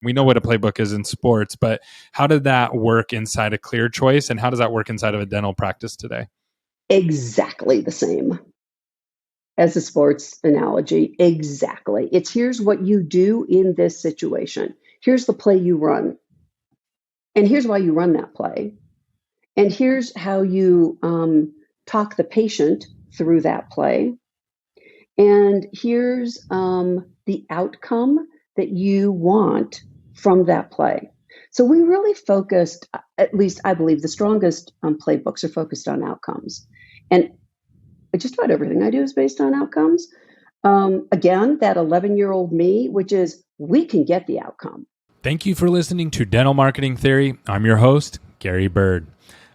We know what a playbook is in sports, but how did that work inside a Clear Choice, and how does that work inside of a dental practice today? Exactly the same as a sports analogy. Exactly. It's here's what you do in this situation. Here's the play you run. And here's why you run that play. And here's how you talk the patient through that play. And here's the outcome that you want from that play. So we really focused, at least I believe, the strongest playbooks are focused on outcomes. And just about everything I do is based on outcomes. Again, that 11-year-old me, which is we can get the outcome. Thank you for listening to Dental Marketing Theory. I'm your host, Gary Bird.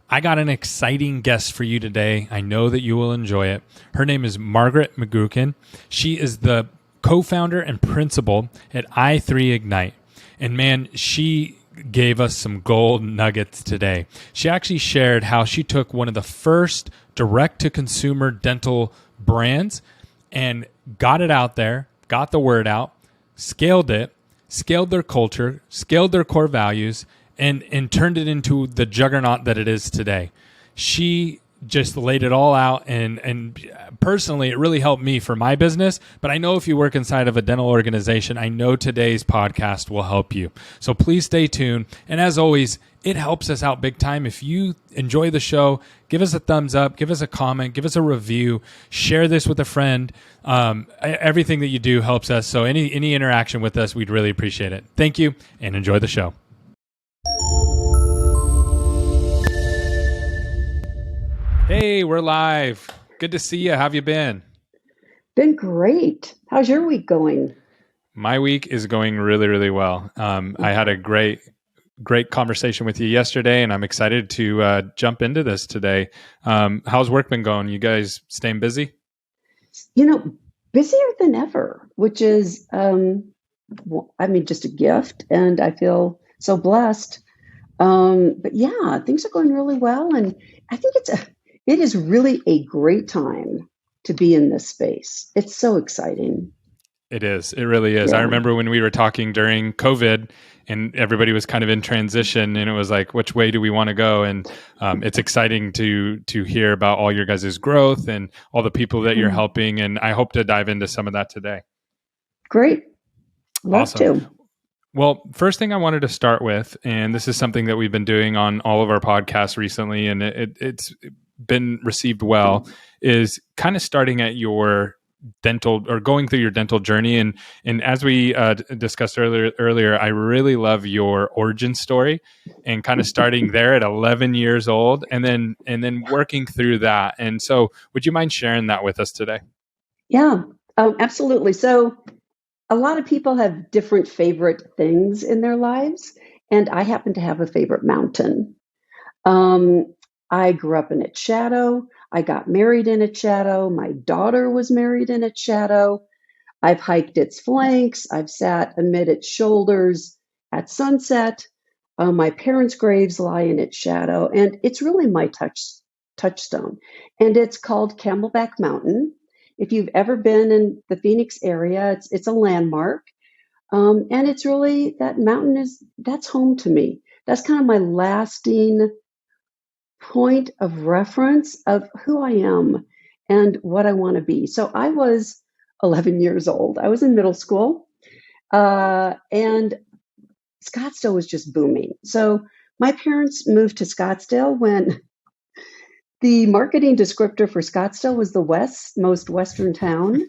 I got an exciting guest for you today. I know that you will enjoy it. Her name is Margaret McGuckin. She is the co-founder and principal at i3 Ignite. And man, she gave us some gold nuggets today. She actually shared how she took one of the first direct-to-consumer dental brands and got it out there, got the word out, scaled it, scaled their culture, scaled their core values, and turned it into the juggernaut that it is today. She just laid it all out, and personally, it really helped me for my business. But I know if you work inside of a dental organization, I know today's podcast will help you. So please stay tuned. And as always, it helps us out big time. If you enjoy the show, give us a thumbs up, give us a comment, give us a review, share this with a friend. Everything that you do helps us. So any interaction with us, we'd really appreciate it. Thank you, and enjoy the show. Hey, we're live. Good to see you. How have you been? Been great. How's your week going? My week is going really, really well. I had a great conversation with you yesterday, and I'm excited to jump into this today. How's work been going? You guys staying busy? Busier than ever, which is, just a gift, and I feel so blessed. But yeah, things are going really well, and I think it is really a great time to be in this space. It's so exciting. It is. It really is. Yeah. I remember when we were talking during COVID and everybody was kind of in transition, and it was like, which way do we want to go? And it's exciting to hear about all your guys' growth and all the people that you're helping. And I hope to dive into some of that today. Great. Love to. Well, first thing I wanted to start with, and this is something that we've been doing on all of our podcasts recently, and it's been received well, is kind of starting at your dental or going through your dental journey. And as we discussed earlier, I really love your origin story and kind of starting there at 11 years old and then working through that. And so would you mind sharing that with us today? Yeah, absolutely. So a lot of people have different favorite things in their lives, and I happen to have a favorite mountain. I grew up in its shadow. I got married in its shadow. My daughter was married in its shadow. I've hiked its flanks. I've sat amid its shoulders at sunset. My parents' graves lie in its shadow, and it's really my touchstone. And it's called Camelback Mountain. If you've ever been in the Phoenix area, it's a landmark. And it's really, that mountain that's home to me. That's kind of my lasting point of reference of who I am and what I want to be. So I was 11 years old. I was in middle school, and Scottsdale was just booming. So my parents moved to Scottsdale when the marketing descriptor for Scottsdale was the most western town.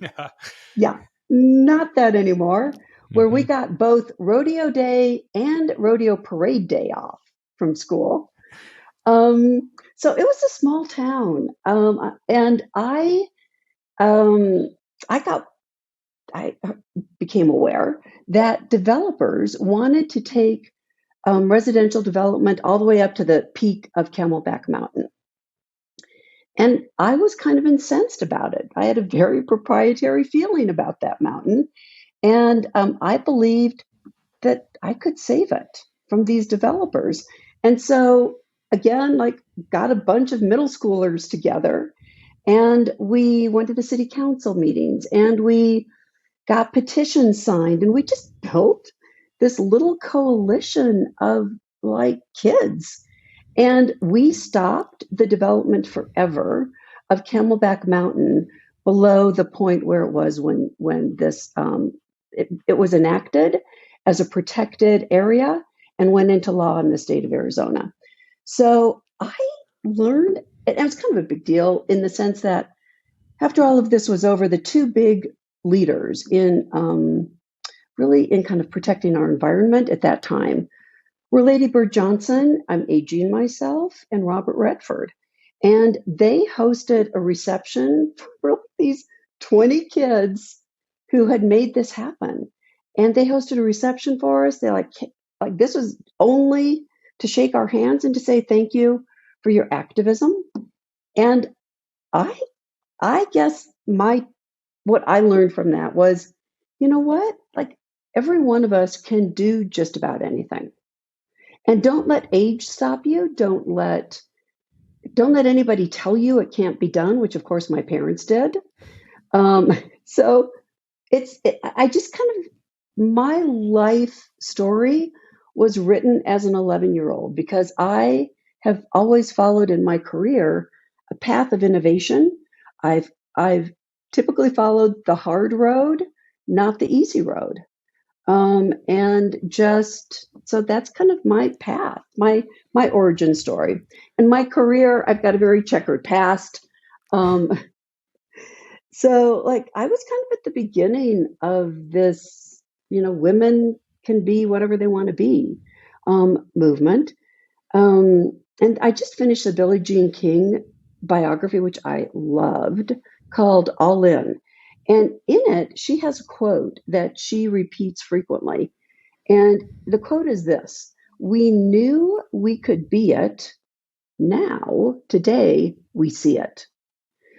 Yeah, not that anymore, where we got both rodeo day and rodeo parade day off from school. So it was a small town, and I became aware that developers wanted to take residential development all the way up to the peak of Camelback Mountain. And I was kind of incensed about it. I had a very proprietary feeling about that mountain, and I believed that I could save it from these developers. And so again, got a bunch of middle schoolers together, and we went to the city council meetings, and we got petitions signed, and we just built this little coalition of like kids. And we stopped the development forever of Camelback Mountain below the point where it was when this it was enacted as a protected area and went into law in the state of Arizona. So I learned, and it was kind of a big deal in the sense that after all of this was over, the two big leaders in really in kind of protecting our environment at that time were Lady Bird Johnson, I'm aging myself, and Robert Redford. And they hosted a reception for these 20 kids who had made this happen. And they hosted a reception for us. They like this was only to shake our hands and to say thank you for your activism. And I guess what I learned from that was, you know what? Like every one of us can do just about anything. And don't let age stop you. Don't let anybody tell you it can't be done, which of course my parents did. So I just kind of, my life story was written as an 11-year-old because I have always followed in my career a path of innovation. I've typically followed the hard road, not the easy road. And just so that's kind of my path, my origin story. And my career, I've got a very checkered past. So like I was kind of at the beginning of this, women can be whatever they want to be movement. And I just finished the Billie Jean King biography, which I loved, called All In. And in it, she has a quote that she repeats frequently. And the quote is this: "We knew we could be it. Now, today, we see it."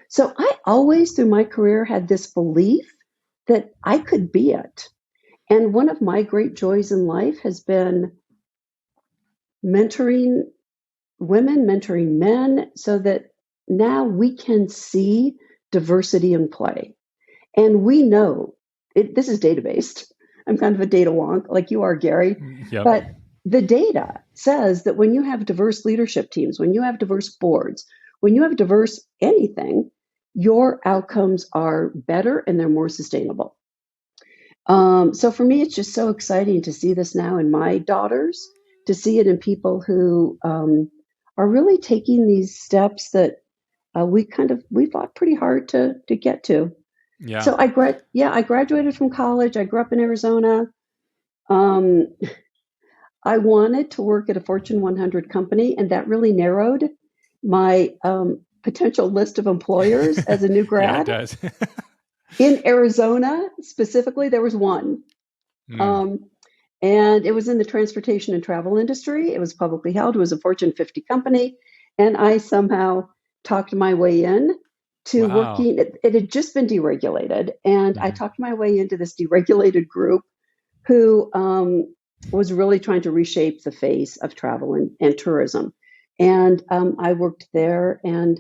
So I always, through my career, had this belief that I could be it. And one of my great joys in life has been mentoring women, mentoring men, so that now we can see diversity in play. And we know this is data based. I'm kind of a data wonk like you are, Gary. Yep. But the data says that when you have diverse leadership teams, when you have diverse boards, when you have diverse anything, your outcomes are better and they're more sustainable. So for me, it's just so exciting to see this now in my daughters, to see it in people who are really taking these steps that we fought pretty hard to get to. Yeah. So I graduated from college. I grew up in Arizona. I wanted to work at a Fortune 100 company, and that really narrowed my potential list of employers as a new grad. Yeah, it does. In Arizona, specifically, there was one. And it was in the transportation and travel industry. It was publicly held. It was a Fortune 50 company. And I somehow talked my way in to working. It had just been deregulated. And I talked my way into this deregulated group who was really trying to reshape the face of travel and tourism. And I worked there. And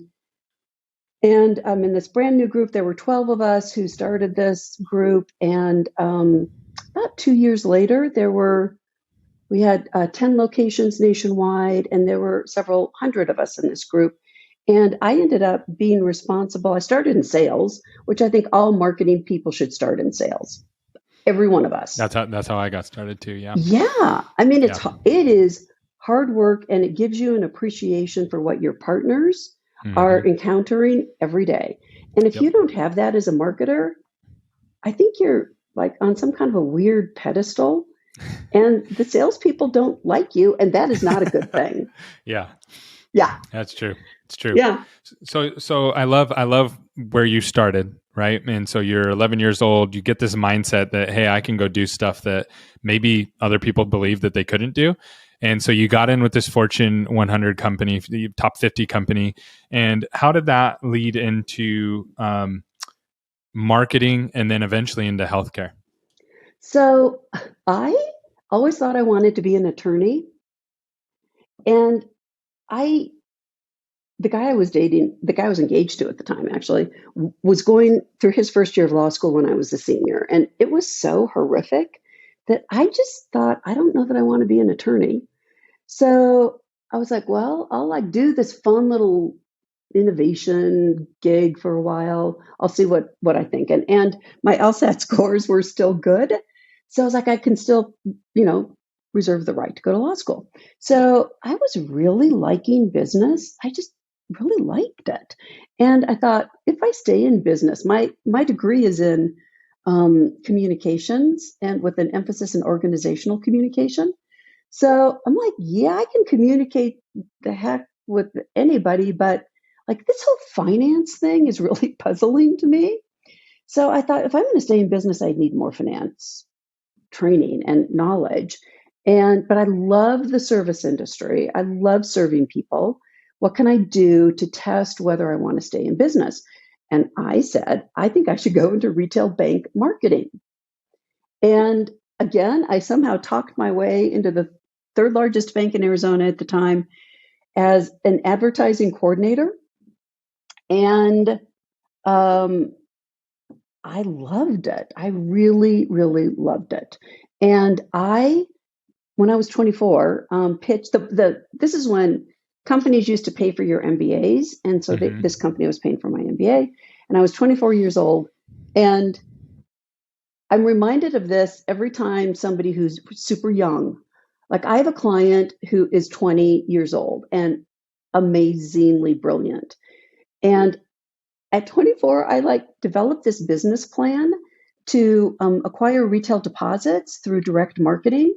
in this brand new group, there were 12 of us who started this group. And about 2 years later, we had 10 locations nationwide, and there were several hundred of us in this group. And I ended up being responsible. I started in sales, which I think all marketing people should start in sales. Every one of us. That's how I got started too. Yeah. Yeah. I mean, it is hard work, and it gives you an appreciation for what your partners are encountering every day. And if you don't have that as a marketer, I think you're like on some kind of a weird pedestal, and the salespeople don't like you, and that is not a good thing. Yeah. That's true. It's true. Yeah. So I love where you started, right? And so you're 11 years old. You get this mindset that, hey, I can go do stuff that maybe other people believe that they couldn't do. And so you got in with this Fortune 100 company, the top 50 company. And how did that lead into marketing and then eventually into healthcare? So I always thought I wanted to be an attorney. And the guy I was dating, the guy I was engaged to at the time, actually, was going through his first year of law school when I was a senior. And it was so horrific that I just thought, I don't know that I want to be an attorney. So I was like, well, I'll like do this fun little innovation gig for a while. I'll see what I think. And my LSAT scores were still good. So I was like, I can still, reserve the right to go to law school. So I was really liking business. I just really liked it. And I thought, if I stay in business, my degree is in communications and with an emphasis in organizational communication. So I'm like, yeah, I can communicate the heck with anybody, but like this whole finance thing is really puzzling to me. So I thought if I'm going to stay in business, I need more finance training and knowledge. But I love the service industry. I love serving people. What can I do to test whether I want to stay in business? And I said, I think I should go into retail bank marketing. And again, I somehow talked my way into the third largest bank in Arizona at the time as an advertising coordinator. And I loved it. I really, really loved it. And when I was 24, pitched this is when companies used to pay for your MBAs. And so this company was paying for my MBA. And I was 24 years old. And I'm reminded of this every time somebody who's super young, like I have a client who is 20 years old and amazingly brilliant. And at 24, I like developed this business plan to acquire retail deposits through direct marketing.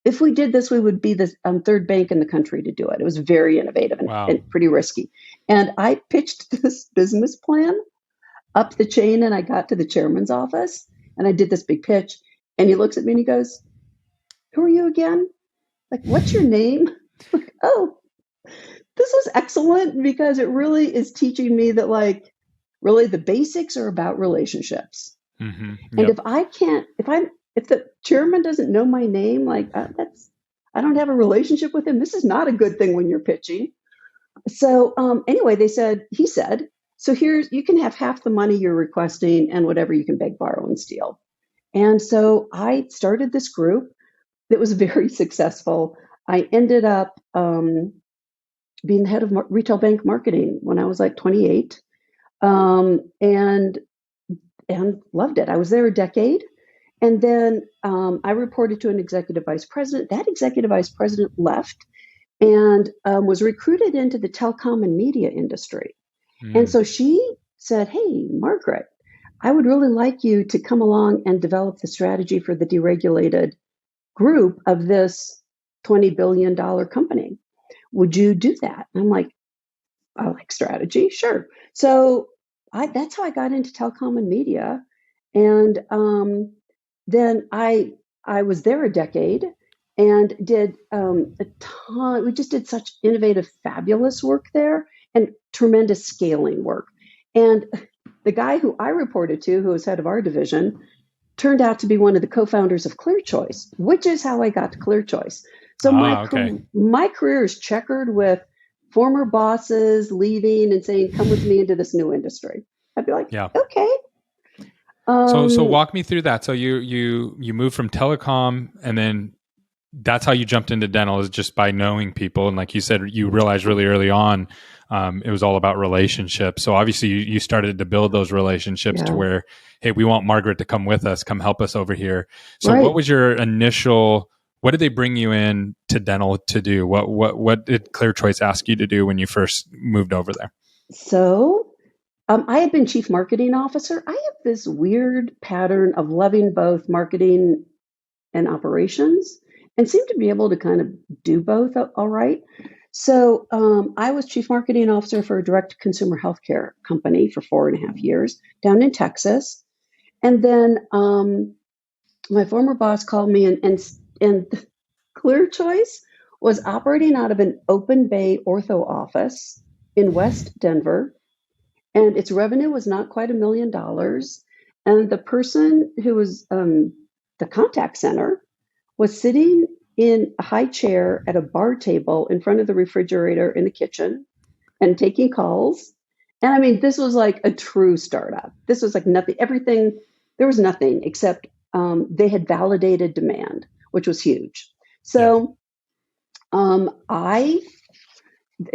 If we did this, we would be the third bank in the country to do it. It was very innovative and pretty risky. And I pitched this business plan up the chain, and I got to the chairman's office, and I did this big pitch. And he looks at me and he goes, "Who are you again? Like, what's your name?" Like, oh, this was excellent because it really is teaching me that, like, really the basics are about relationships. Mm-hmm. Yep. And if the chairman doesn't know my name, like I don't have a relationship with him. This is not a good thing when you're pitching. So anyway, he said, so you can have half the money you're requesting and whatever you can beg, borrow, and steal. And so I started this group that was very successful. I ended up being the head of retail bank marketing when I was like 28, and loved it. I was there a decade. And then I reported to an executive vice president. That executive vice president left and was recruited into the telecom and media industry. And so she said, "Hey, Margaret, I would really like you to come along and develop the strategy for the deregulated group of this $20 billion company. Would you do that?" And I'm like, "I like strategy, sure." So that's how I got into telecom and media. And then I was there a decade and did a ton. We just did such innovative, fabulous work there and tremendous scaling work. And the guy who I reported to, who was head of our division, turned out to be one of the co-founders of ClearChoice, which is how I got to ClearChoice. So my career is checkered with former bosses leaving and saying, "Come with me into this new industry." I'd be like, "Okay." So walk me through that. So you moved from telecom, and then that's how you jumped into dental, is just by knowing people. And like you said, you realized really early on, it was all about relationships. So obviously you started to build those relationships to where, hey, we want Margaret to come with us, come help us over here. So what was your initial, what did they bring you in to dental to do? What did ClearChoice ask you to do when you first moved over there? So I had been chief marketing officer. I have this weird pattern of loving both marketing and operations and seem to be able to kind of do both all right. So I was chief marketing officer for a direct consumer healthcare company for 4.5 years down in Texas. And then my former boss called me and ClearChoice was operating out of an open bay ortho office in West Denver. And its revenue was not quite $1 million. And the person who was the contact center was sitting in a high chair at a bar table in front of the refrigerator in the kitchen and taking calls. And I mean, this was like a true startup. This was like nothing, there was nothing except they had validated demand, which was huge. Yeah. So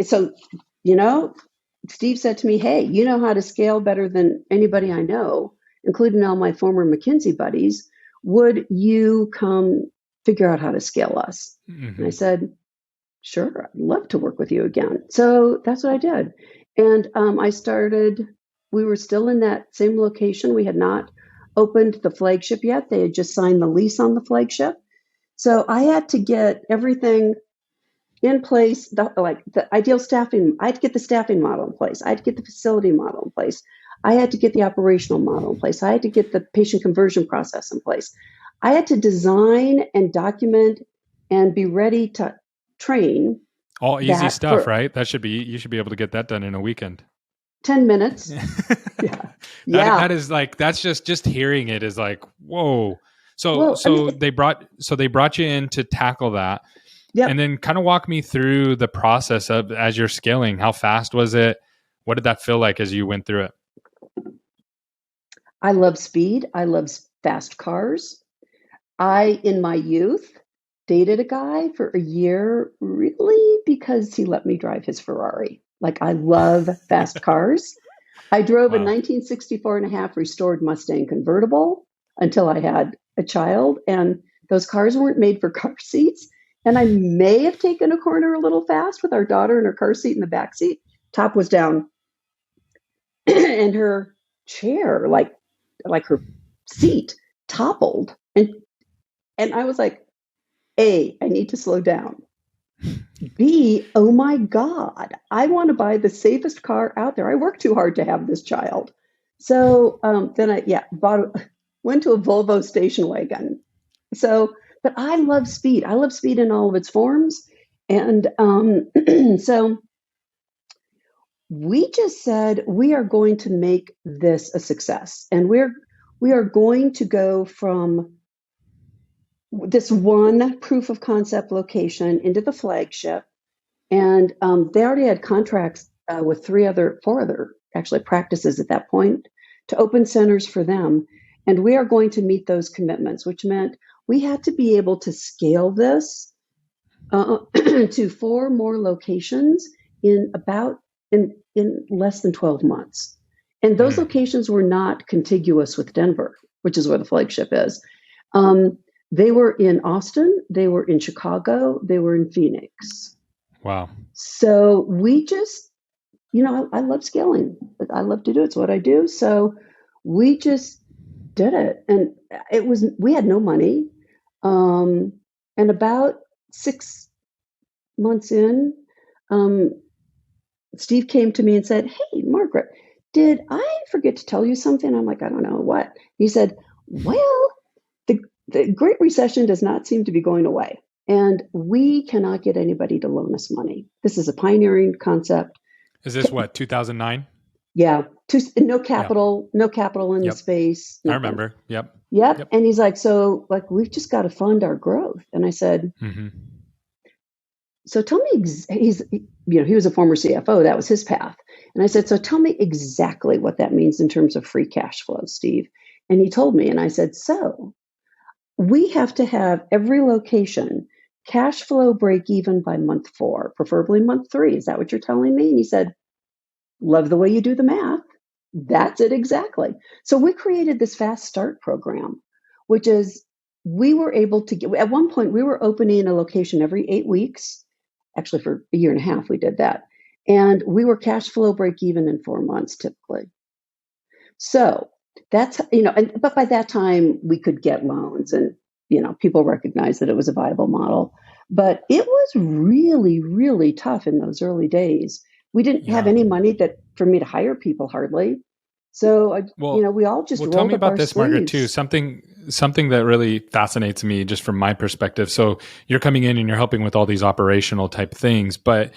so, you know, Steve said to me, hey, you know how to scale better than anybody I know, including all my former McKinsey buddies. Would you come figure out how to scale us? And I said, sure, I'd love to work with you again. So that's what I did. And we were still in that same location. We had not opened the flagship yet. They had just signed the lease on the flagship. So I had to get everything in place, the ideal staffing. I had to get the staffing model in place. I had to get the facility model in place. I had to get the operational model in place. I had to get the patient conversion process in place. I had to design and document and be ready to train. All easy stuff, right? You should be able to get that done in a weekend. 10 minutes. Yeah. That is like, that's just hearing it is like, whoa. So they brought you in to tackle that. Yep. And then kind of walk me through the process of as you're scaling. How fast was it? What did that feel like as you went through it? I love speed. I love fast cars. In my youth, dated a guy for a year, really because he let me drive his Ferrari. Like, I love fast cars. I drove a 1964 and a half restored Mustang convertible until I had a child, and those cars weren't made for car seats. And I may have taken a corner a little fast with our daughter in her car seat in the back seat. Top was down, and her chair, like her seat, toppled. And I was like, A, I need to slow down. B, oh my God, I want to buy the safest car out there. I worked too hard to have this child. So then went to a Volvo station wagon. But I love speed. I love speed in all of its forms. And so we just said, we are going to make this a success. And we are going to go from this one proof of concept location into the flagship. And they already had contracts with four other actually practices at that point to open centers for them. And we are going to meet those commitments, which meant we had to be able to scale this to 4 more locations in less than 12 months. And those locations were not contiguous with Denver, which is where the flagship is. They were in Austin, they were in Chicago, they were in Phoenix. Wow. So we just, I love scaling. I love to do it. It's what I do. So we just did it. And we had no money. And about 6 months in, Steve came to me and said, hey, Margaret, did I forget to tell you something? I'm like, I don't know what. He said, well, the Great Recession does not seem to be going away. And we cannot get anybody to loan us money. This is a pioneering concept. Is this what, 2009? Yeah. No capital in the space. Nothing. I remember. Yep. And he's like, so we've just got to fund our growth. And I said, so tell me, he was a former CFO. That was his path. And I said, so tell me exactly what that means in terms of free cash flow, Steve. And he told me, and I said, so we have to have every location cash flow break even by month 4, preferably month 3. Is that what you're telling me? And he said, love the way you do the math. That's it exactly. So we created this fast start program, which is we were able to get, at one point we were opening a location every 8 weeks. Actually, for a year and a half, we did that. And we were cash flow break even in 4 months typically. So that's, but by that time we could get loans and, people recognized that it was a viable model. But it was really, really tough in those early days. We didn't have any money for me to hire people hardly. So, we all just rolled up our sleeves. Tell me about this, Margaret, too. Something that really fascinates me just from my perspective. So you're coming in and you're helping with all these operational type things. But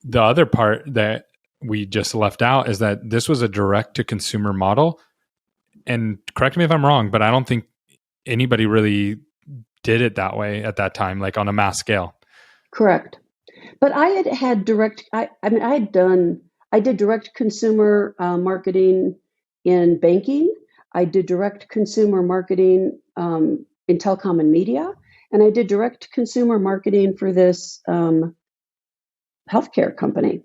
the other part that we just left out is that this was a direct to consumer model. And correct me if I'm wrong, but I don't think anybody really did it that way at that time, like on a mass scale. Correct. But I had direct, I did direct consumer marketing in banking. I did direct consumer marketing in telecom and media, and I did direct consumer marketing for this healthcare company.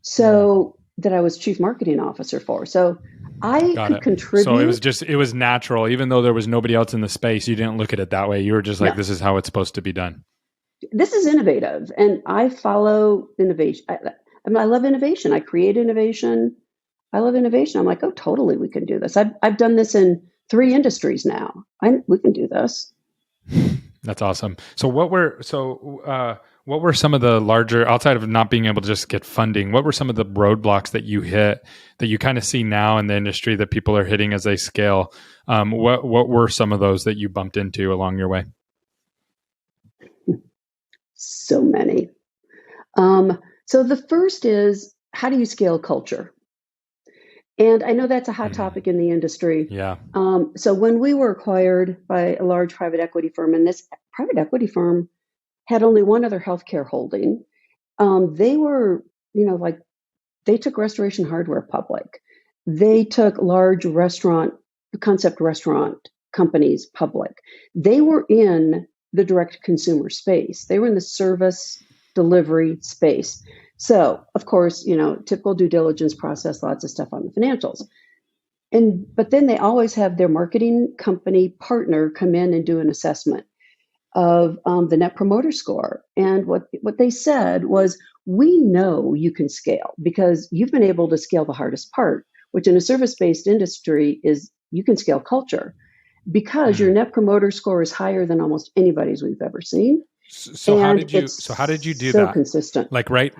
So that I was chief marketing officer for. So I Got could it. contribute. So it was natural, even though there was nobody else in the space. You didn't look at it that way. You were just like, No, this is how it's supposed to be done. this is innovative, and I follow innovation. I love innovation. I create innovation. I love innovation. I'm like, oh, totally, we can do this. I've done this in 3 industries now. We can do this. That's awesome. So what were some of the larger, outside of not being able to just get funding, what were some of the roadblocks that you hit that you kind of see now in the industry that people are hitting as they scale? What were some of those that you bumped into along your way? So many. So the first is, how do you scale culture? And I know that's a hot topic in the industry. Yeah. So when we were acquired by a large private equity firm, and this private equity firm had only one other healthcare holding, they were, they took Restoration Hardware public. They took large concept restaurant companies public. They were in the direct consumer space. They were in the service delivery space. So, of course, typical due diligence process, lots of stuff on the financials. But then they always have their marketing company partner come in and do an assessment of the Net Promoter Score. And what they said was, we know you can scale because you've been able to scale the hardest part, which in a service-based industry is you can scale culture because your Net Promoter Score is higher than almost anybody's we've ever seen. So how did you do that? Consistent. Like, right.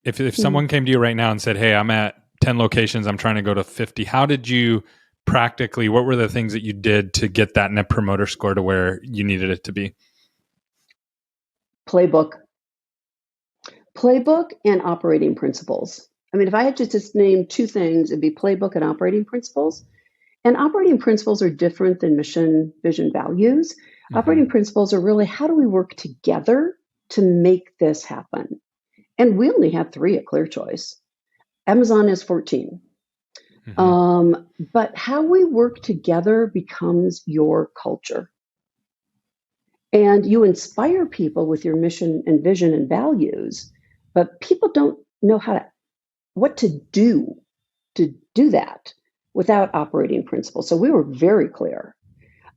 If someone came to you right now and said, hey, I'm at 10 locations, I'm trying to go to 50. How did you practically, what were the things that you did to get that Net Promoter Score to where you needed it to be? Playbook and operating principles. I mean, if I had to just name 2 things, it'd be playbook and operating principles. And operating principles are different than mission, vision, values. Operating principles are really, how do we work together to make this happen? And we only have 3 at ClearChoice. Amazon has 14. But how we work together becomes your culture. And you inspire people with your mission and vision and values, but people don't know what to do that without operating principles. So we were very clear.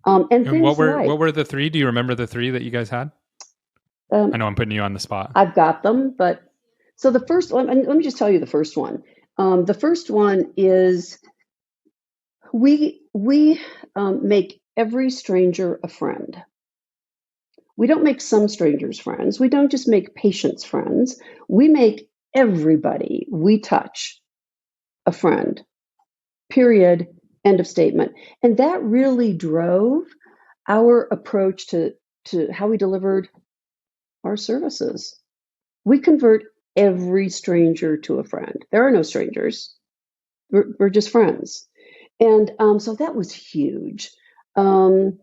And what were the 3? Do you remember the 3 that you guys had? I know I'm putting you on the spot. I've got them, but so the first one, and let me just tell you the first one. The first one is we make every stranger a friend. We don't make some strangers friends. We don't just make patients friends. We make everybody we touch a friend. Period. End of statement. And that really drove our approach to how we delivered our services. We convert every stranger to a friend. There are no strangers. We're just friends. And so that was huge. So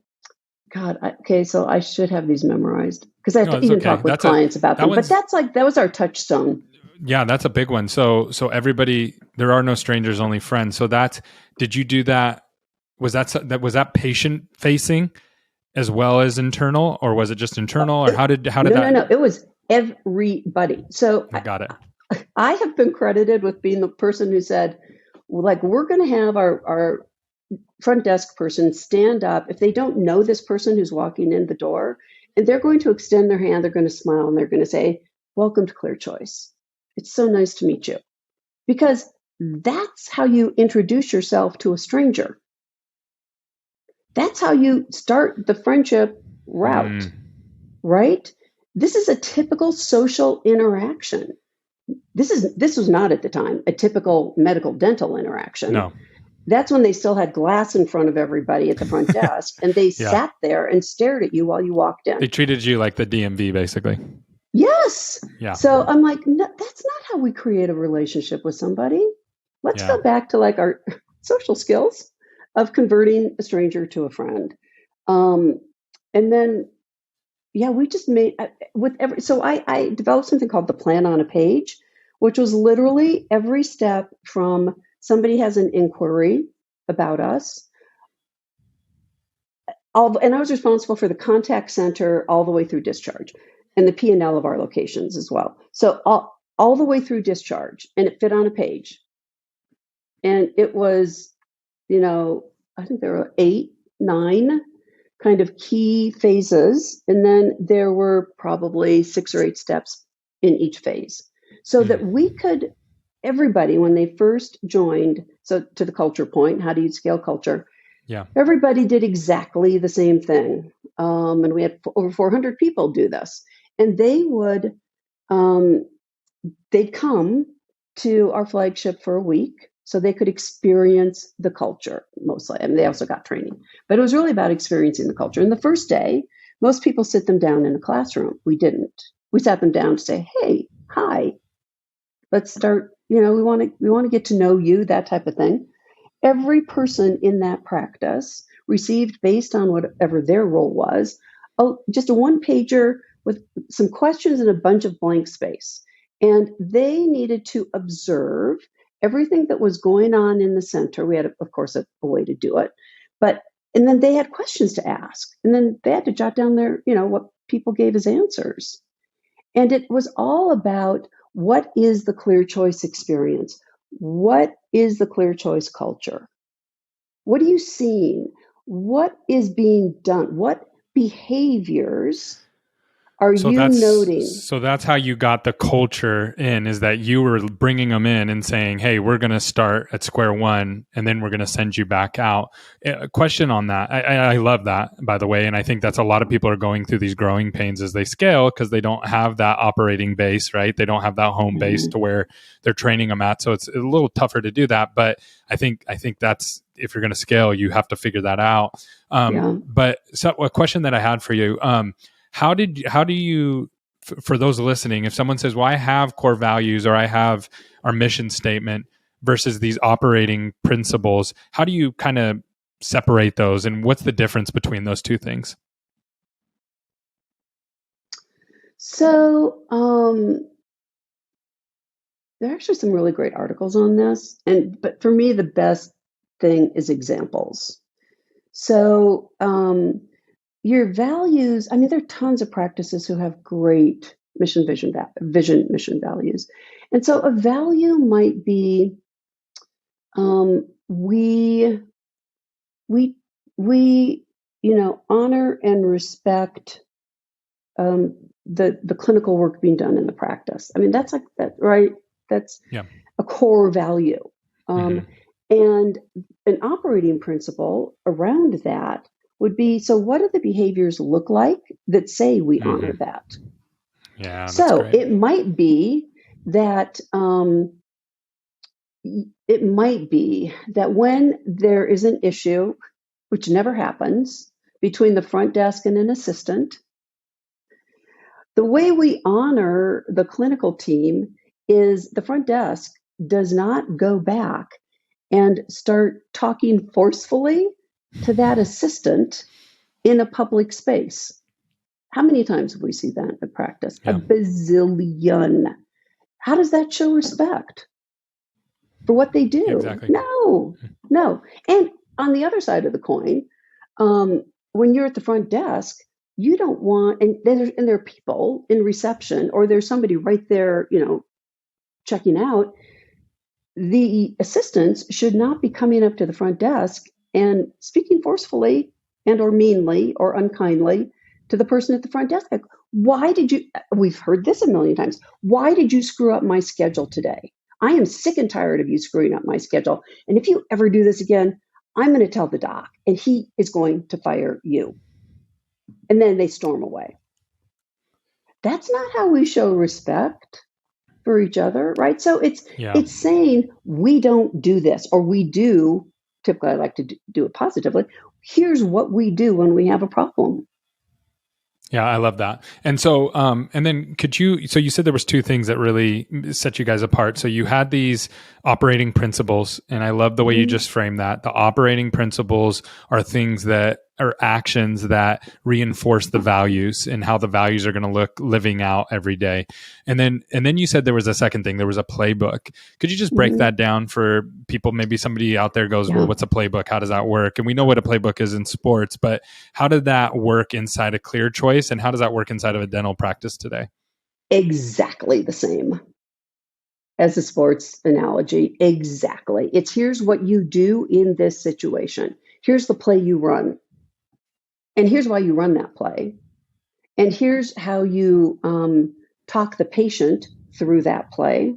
I should have these memorized because I have to even talk with clients about them. But that was our touchstone. Yeah, that's a big one. So everybody, there are no strangers, only friends. So did you do that? Was that patient facing as well as internal, or was it just internal, or how did that? No, it was everybody. So I got it. I have been credited with being the person who said, like, we're going to have our front desk person stand up if they don't know this person who's walking in the door, and they're going to extend their hand, they're going to smile, and they're going to say, welcome to ClearChoice. It's so nice to meet you. Because that's how you introduce yourself to a stranger. That's how you start the friendship route, right? This is a typical social interaction. This was not at the time a typical medical dental interaction. No. That's when they still had glass in front of everybody at the front desk, and they sat there and stared at you while you walked in. They treated you like the DMV, basically. Yes. Yeah. So I'm like, no, that's not how we create a relationship with somebody. Let's go back to like our social skills of converting a stranger to a friend. And then, we just made so I developed something called the plan on a page, which was literally every step from somebody has an inquiry about us. and I was responsible for the contact center all the way through discharge and the P&L of our locations as well. So all the way through discharge, and it fit on a page. And it was, I think there were 8, 9 kind of key phases. And then there were probably 6 or 8 steps in each phase so that we could, everybody, when they first joined, so to the culture point, how do you scale culture? Yeah. Everybody did exactly the same thing. And we had over 400 people do this. And they would, they'd come to our flagship for a week so they could experience the culture mostly. And they also got training. But it was really about experiencing the culture. And the first day, most people sit them down in a classroom. We didn't. We sat them down to say, hey, hi, let's start. We want to get to know you, that type of thing. Every person in that practice received, based on whatever their role was, just a 1-pager with some questions and a bunch of blank space. And they needed to observe everything that was going on in the center. We had, of course, a way to do it. And then they had questions to ask. And then they had to jot down what people gave as answers. And it was all about, what is the clear choice experience? What is the clear choice culture? What are you seeing? What is being done? What behaviors are you noting? So that's how you got the culture in, is that you were bringing them in and saying, hey, we're going to start at square one and then we're going to send you back out. A question on that. I love that, by the way. And I think that's a lot of people are going through these growing pains as they scale because they don't have that operating base, right? They don't have that home base to where they're training them at. So it's a little tougher to do that. But I think that's, if you're going to scale, you have to figure that out. But so a question that I had for you, how do you, for those listening, if someone says, well, I have core values or I have our mission statement versus these operating principles, how do you kind of separate those, and what's the difference between those two things? So there are actually some really great articles on this, but for me, the best thing is examples. So your values, there are tons of practices who have great mission, mission, values. And so a value might be, we honor and respect the clinical work being done in the practice. That's like that, right? That's a core value. And an operating principle around that would be, so what do the behaviors look like that say we honor that? Yeah. So it might be that when there is an issue, which never happens, between the front desk and an assistant, the way we honor the clinical team is the front desk does not go back and start talking forcefully to that assistant in a public space. How many times have we seen that in practice? A bazillion. How does that show respect for what they do? Exactly. No. And on the other side of the coin, when you're at the front desk, you don't want, and there are people in reception, or there's somebody right there, checking out. The assistants should not be coming up to the front desk and speaking forcefully and or meanly or unkindly to the person at the front desk. Like, we've heard this a million times. Why did you screw up my schedule today? I am sick and tired of you screwing up my schedule. And if you ever do this again, I'm going to tell the doc and he is going to fire you. And then they storm away. That's not how we show respect for each other, right? So it's saying we don't do this, or we do. Typically, I like to do it positively. Here's what we do when we have a problem. Yeah, I love that. And so, and then so you said there was two things that really set you guys apart. So you had these operating principles, and I love the way you just framed that. The operating principles are things that or actions that reinforce the values and how the values are going to look living out every day. And then you said there was a second thing. There was a playbook. Could you just break that down for people? Maybe somebody out there goes, well, what's a playbook? How does that work? And we know what a playbook is in sports, but how did that work inside a Clear Choice? And how does that work inside of a dental practice today? Exactly the same as a sports analogy. Exactly. It's here's what you do in this situation. Here's the play you run. And here's why you run that play. And here's how you talk the patient through that play.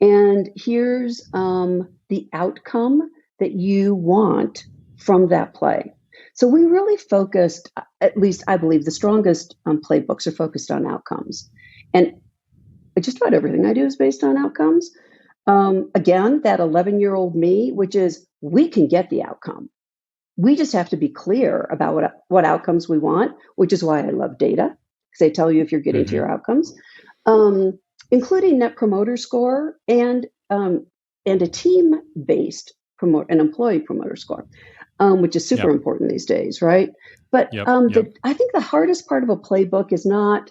And here's the outcome that you want from that play. So we really focused, at least I believe the strongest playbooks are focused on outcomes. And just about everything I do is based on outcomes. Again, that 11-year-old me, which is we can get the outcome. We just have to be clear about what outcomes we want, which is why I love data, because they tell you if you're getting to your outcomes, including Net Promoter Score and a team-based an employee promoter score, which is super important these days, right? But I think the hardest part of a playbook is not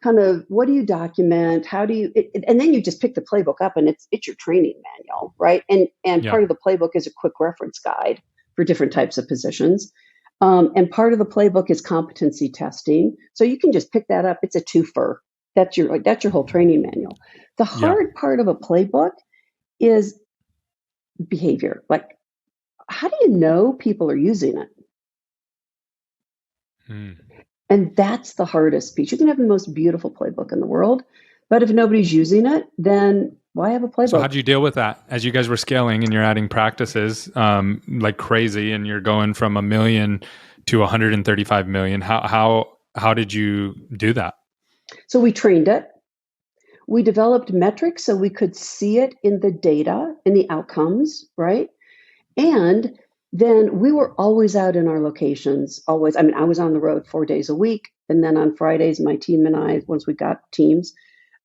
kind of what do you document, how do you, and then you just pick the playbook up and it's your training manual, right? And part of the playbook is a quick reference guide for different types of positions. And part of the playbook is competency testing. So you can just pick that up. It's a twofer. That's your whole training manual. The hard part of a playbook is behavior. Like, how do you know people are using it? And that's the hardest piece. You can have the most beautiful playbook in the world, but if nobody's using it, then why have a playbook? So how did you deal with that as you guys were scaling and you're adding practices like crazy, and you're going from 1 million to 135 million? How did you do that? So we trained it. We developed metrics so we could see it in the data, in the outcomes, right? And then we were always out in our locations, always. I mean, I was on the road 4 days a week. And then on Fridays, my team and I, once we got teams,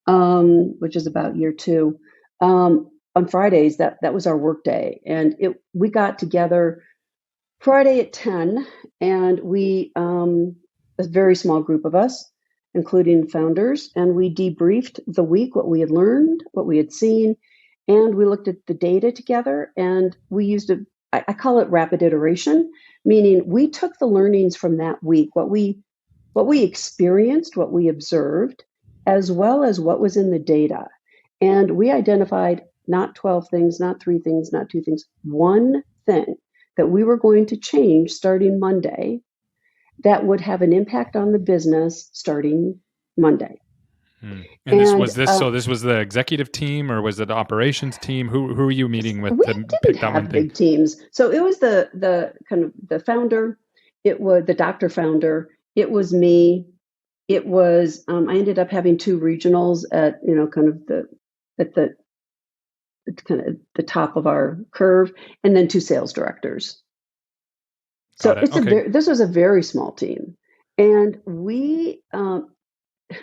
which is about year 2, on Fridays, that was our work day. And we got together Friday at 10, and we, a very small group of us, including founders, and we debriefed the week, what we had learned, what we had seen, and we looked at the data together, and we used I call it rapid iteration, meaning we took the learnings from that week, what we experienced, what we observed, as well as what was in the data. And we identified not 12 things, not 3 things, not 2 things, one thing that we were going to change starting Monday that would have an impact on the business starting Monday. And so this was the executive team, or was it the operations team? Who were you meeting with to pick that one thing? Big teams. So it was the kind of the founder. It was the doctor founder. It was me. It was I ended up having 2 regionals at the top of our curve, and then 2 sales directors. So this was a very small team, and we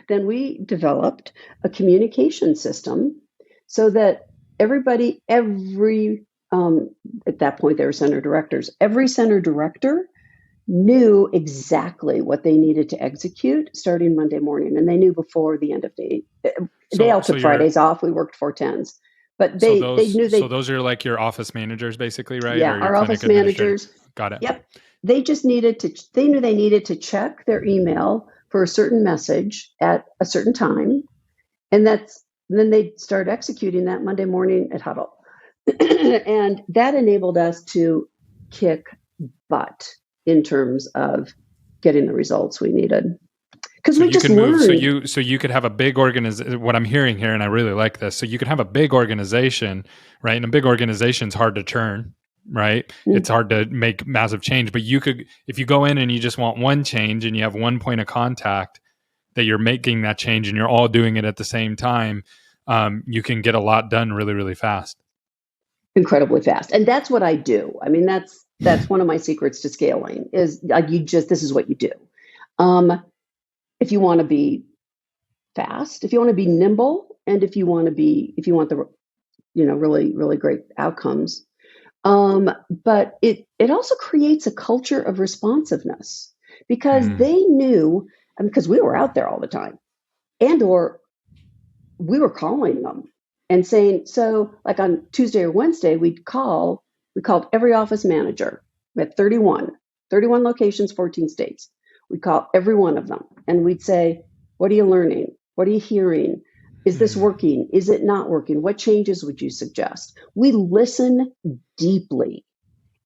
then we developed a communication system so that at that point they were center directors. Every center director knew exactly what they needed to execute starting Monday morning, and they knew before the end of day. They all took Fridays off. We worked 4/10s. But they knew they. So those are like your office managers, basically, right? Yeah, our office managers. Got it. Yep. They just needed to. They knew they needed to check their email for a certain message at a certain time, and then they'd start executing that Monday morning at huddle, and that enabled us to kick butt in terms of getting the results we needed. Because we just learned. So you could have a big organization. What I'm hearing here, and I really like this. So you could have a big organization, right? And a big organization is hard to churn, right? Mm-hmm. It's hard to make massive change. But you could, if you go in and you just want one change, and you have one point of contact that you're making that change, and you're all doing it at the same time, you can get a lot done really, really fast. Incredibly fast, and that's what I do. I mean, that's one of my secrets to scaling. Is like this is what you do. If you want to be fast, if you want to be nimble, and if you want the really, really great outcomes, But it also creates a culture of responsiveness because Mm, they knew, because we were out there all the time, and or we were calling them and saying, so like on Tuesday or Wednesday, we called every office manager. We had 31 locations, 14 states. We'd call every one of them and we'd say, what are you learning? What are you hearing? Is this mm. working? Is it not working? What changes would you suggest? We listen deeply.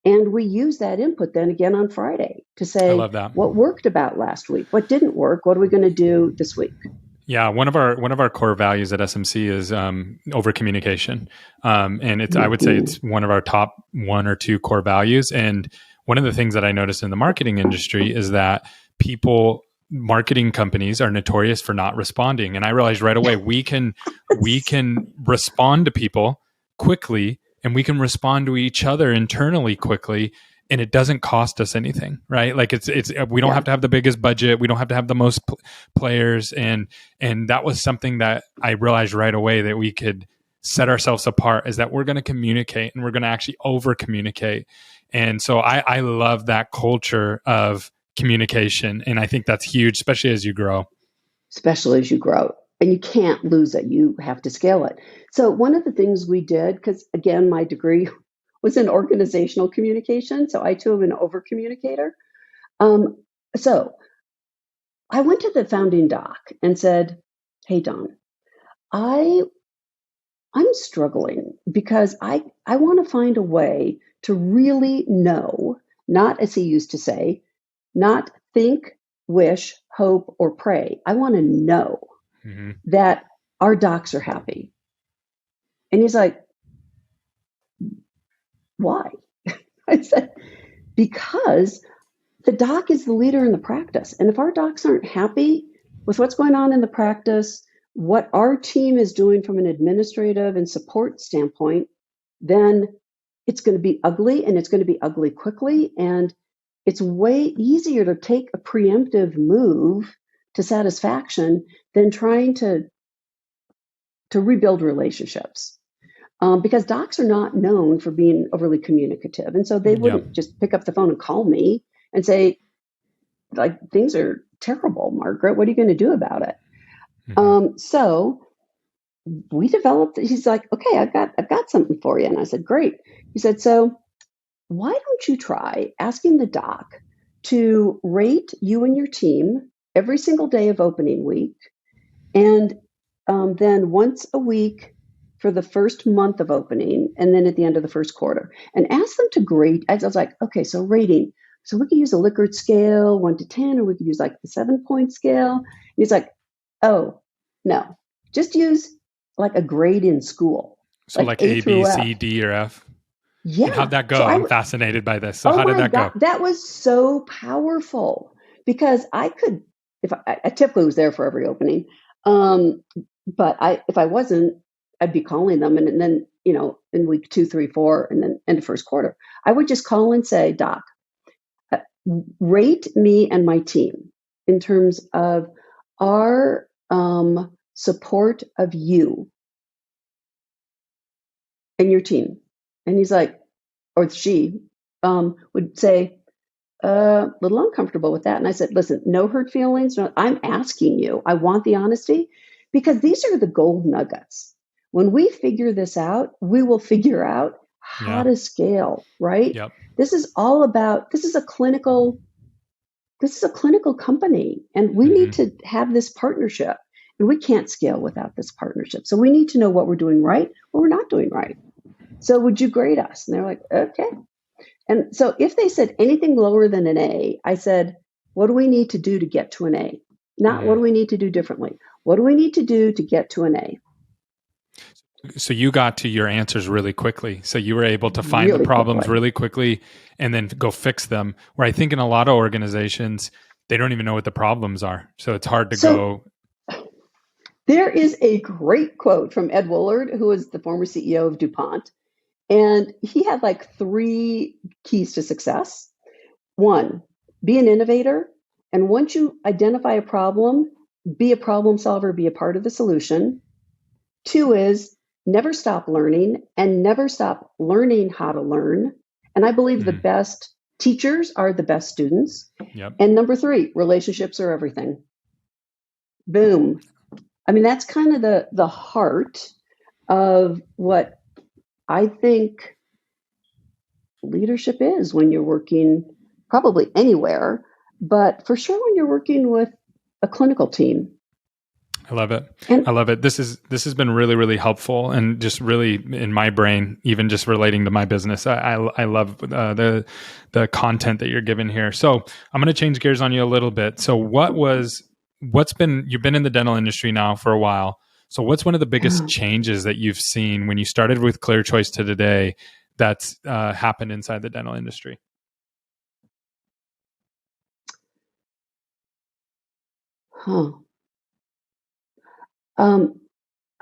And we use that input then again on Friday to I say, love that. what worked about last week? What didn't work? What are we going to do this week? Yeah, one of our core values at SMC is over communication, and I would say Mhm. it's one of our top one or two core values. And one of the things that I noticed in the marketing industry is that marketing companies are notorious for not responding. And I realized right away we can respond to people quickly, and we can respond to each other internally quickly, and it doesn't cost us anything, right? Like it's we don't Yeah, have to have the biggest budget, we don't have to have the most players, and that was something that I realized right away that we could set ourselves apart, is that we're going to communicate, and we're going to actually over communicate. And so I love that culture of communication. And I think that's huge, especially as you grow. especially as you grow. And you can't lose it. You have to scale it. So one of the things we did, because again, my degree was in organizational communication, so I too am an over communicator. Um, so I went to the founding doc and said, "Hey Don, I I'm struggling because I want to find a way to really know, not as he used to say, not think, wish, hope, or pray. I want to know Mm-hmm. that our docs are happy." And he's like, "Why?" I said, "Because the doc is the leader in the practice. And if our docs aren't happy with what's going on in the practice, what our team is doing from an administrative and support standpoint, then it's going to be ugly, and it's going to be ugly quickly. And it's way easier to take a preemptive move to satisfaction than trying to rebuild relationships." Because docs are not known for being overly communicative. And so they Yeah. wouldn't just pick up the phone and call me and say, like, things are terrible, Margaret. What are you going to do about it? Mm-hmm. So we developed, he's like, okay, I've got something for you. And I said, great. He said, so why don't you try asking the doc to rate you and your team every single day of opening week, and then once a week for the first month of opening, and then at the end of the first quarter, and ask them to grade. I was like, okay, so rating. So we could use a Likert scale, 1 to 10, or we could use like the 7-point scale. And he's like, oh, no, just use like a grade in school, So like like A A, B, through C, F. D, or F. And how'd Yeah. that So go? I'm fascinated by this. So oh how did my that God, go? that was so powerful because I could, if I typically was there for every opening, um, but if I wasn't, I'd be calling them, and then in week 2, 3, 4, and then in the first quarter, I would just call and say, Doc, uh, rate me and my team in terms of our support of you and your team. And he's like, or she would say, a little uncomfortable with that. And I said, listen, no hurt feelings. No, I'm asking you. I want the honesty because these are the gold nuggets. When we figure this out, we will figure out how Yeah. to scale, right? Yep. This is all about, this is a clinical company, and we Mm-hmm. need to have this partnership, and we can't scale without this partnership. So we need to know what we're doing right, what we're not doing right. So would you grade us? And they're like, okay. And so if they said anything lower than an A, I said, what do we need to do to get to an A? Not what Mm. do we need to do differently? What do we need to do to get to an A? So you got to your answers really quickly. So you were able to find the Really problems quickly. really quickly and then go fix them. Where I think in a lot of organizations, they don't even know what the problems are. So it's hard to So go, there is a great quote from Ed Woolard, who was the former CEO of DuPont. And he had like 3 keys to success. 1, be an innovator. And once you identify a problem, be a problem solver, be a part of the solution. 2 is never stop learning and never stop learning how to learn. And I believe the Mm. best teachers are the best students. Yep. And number 3, relationships are everything. Boom. I mean, that's kind of the heart of what I think leadership is when you're working probably anywhere, but for sure when you're working with a clinical team. I love it. And I love it. This has been really, really helpful, and just really in my brain, even just relating to my business. I love the content that you're giving here. So I'm going to change gears on you a little bit. So you've been in the dental industry now for a while. So what's one of the biggest changes that you've seen when you started with Clear Choice to today that's happened inside the dental industry? huh.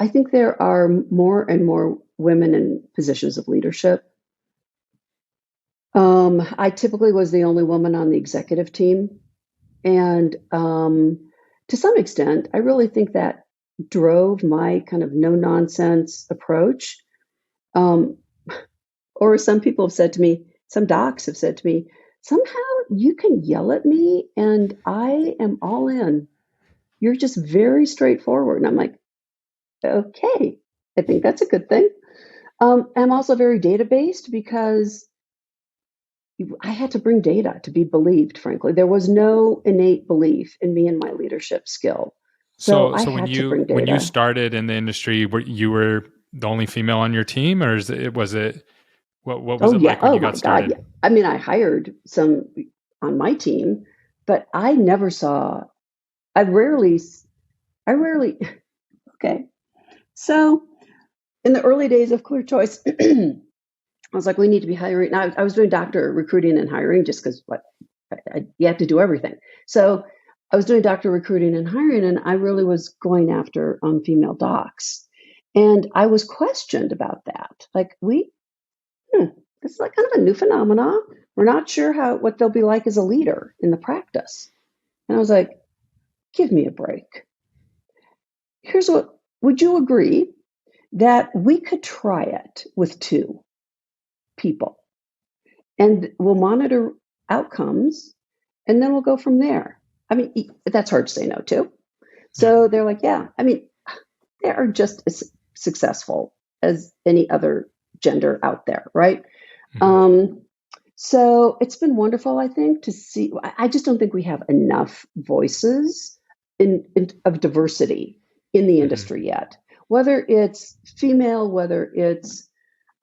I think there are more and more women in positions of leadership. I typically was the only woman on the executive team. And to some extent, I really think that drove my kind of no nonsense approach. Um, or some people have said to me, some docs have said to me, somehow you can yell at me and I am all in. You're just very straightforward. And I'm like, okay, I think that's a good thing. I'm also very data based because I had to bring data to be believed, frankly. There was no innate belief in me and my leadership skill. So I So when had to bring you data. started in the industry, you were the only female on your team, or was it what was Oh, it yeah. like when Oh, you my got God. started? Yeah. I mean, I hired some on my team, but I never saw, I rarely, okay. So in the early days of Clear Choice, I was like, we need to be hiring. Now, I was doing doctor recruiting and hiring just because you have to do everything. So I was doing doctor recruiting and hiring, and I really was going after female docs. And I was questioned about that. Like, this is like kind of a new phenomenon. We're not sure what they'll be like as a leader in the practice. And I was like, give me a break. Would you agree that we could try it with 2 people and we'll monitor outcomes and then we'll go from there? I mean, that's hard to say no to. Yeah. So they're like, yeah, I mean, they are just as successful as any other gender out there, right? Mm-hmm. So it's been wonderful, I think, to see. I just don't think we have enough voices of diversity in the Mm-hmm. industry yet. Whether it's female, whether it's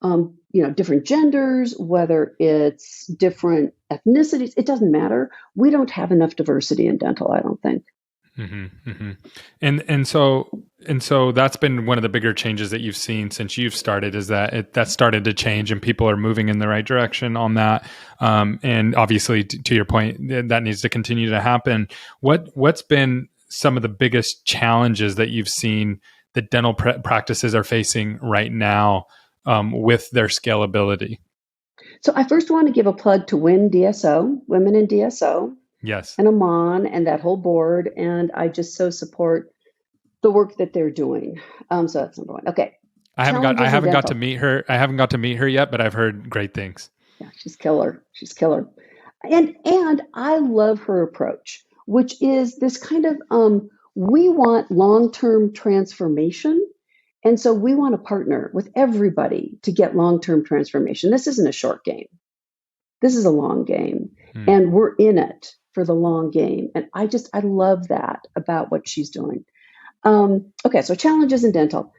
different genders, whether it's different ethnicities, it doesn't matter. We don't have enough diversity in dental, I don't think. Mm-hmm, mm-hmm. And so that's been one of the bigger changes that you've seen since you've started, is that that started to change and people are moving in the right direction on that. And obviously, to your point, that needs to continue to happen. What's been some of the biggest challenges that you've seen that dental practices are facing right now with their scalability? So I first want to give a plug to WIN DSO, Women in DSO, Yes. and Amon and that whole board. And I just so support the work that they're doing. So that's number 1. Okay. I Challenges in haven't got to dental. meet her. I haven't got to meet her yet, but I've heard great things. Yeah, she's killer. She's killer. And I love her approach, which is this kind of we want long-term transformation. And so we want to partner with everybody to get long-term transformation. This isn't a short game. This is a long game. Hmm. And we're in it for the long game. And I love that about what she's doing. Okay, so challenges in dental.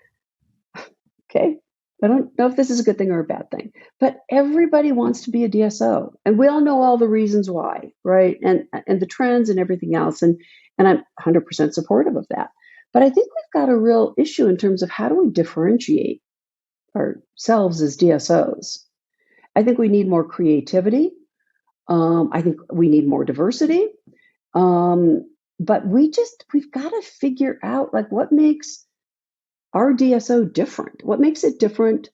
Okay. I don't know if this is a good thing or a bad thing, but everybody wants to be a DSO, and we all know all the reasons why, right? And the trends and everything else, and I'm 100% supportive of that. But I think we've got a real issue in terms of how do we differentiate ourselves as DSOs. I think we need more creativity. I think we need more diversity. But we've got to figure out like what makes our DSO different? What makes it different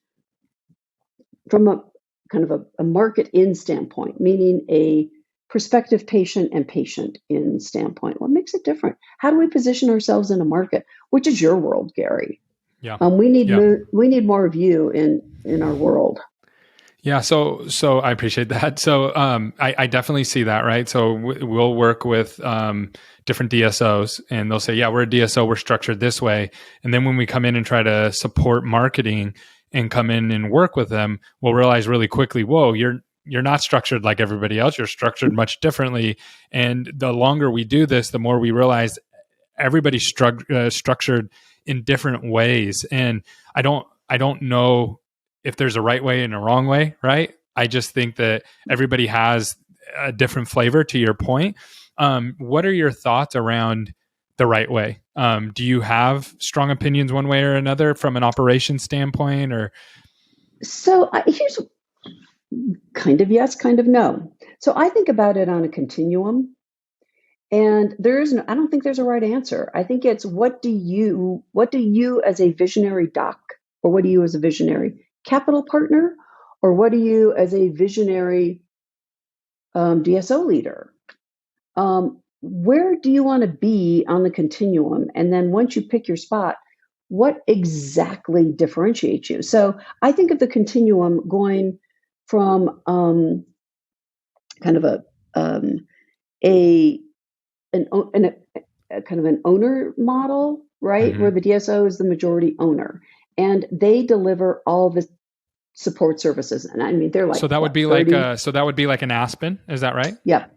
from a kind of a market in standpoint, meaning a prospective patient and patient in standpoint? What makes it different? How do we position ourselves in a market? Which is your world, Gary? Yeah. We need Yeah. we need more of you in our world. Yeah, so I appreciate that. So I definitely see that, right? So we'll work with different DSOs, and they'll say, "Yeah, we're a DSO. We're structured this way." And then when we come in and try to support marketing and come in and work with them, we'll realize really quickly, "Whoa, you're not structured like everybody else. You're structured much differently." And the longer we do this, the more we realize everybody's structured in different ways, and I don't know if there's a right way and a wrong way, right? I just think that everybody has a different flavor. To your point, what are your thoughts around the right way? Do you have strong opinions one way or another from an operation standpoint, or? So here's kind of yes, kind of no. So I think about it on a continuum. And I don't think there's a right answer. I think it's what do you as a visionary doc, or what do you as a visionary capital partner, or what do you as a visionary DSO leader? Where do you want to be on the continuum? And then once you pick your spot, what exactly differentiates you? So I think of the continuum going from kind of a a kind of an owner model, right? Mm-hmm. Where the DSO is the majority owner and they deliver all the support services. And I mean, they're like, So that would what, be 30? like an Aspen, is that right? Yep,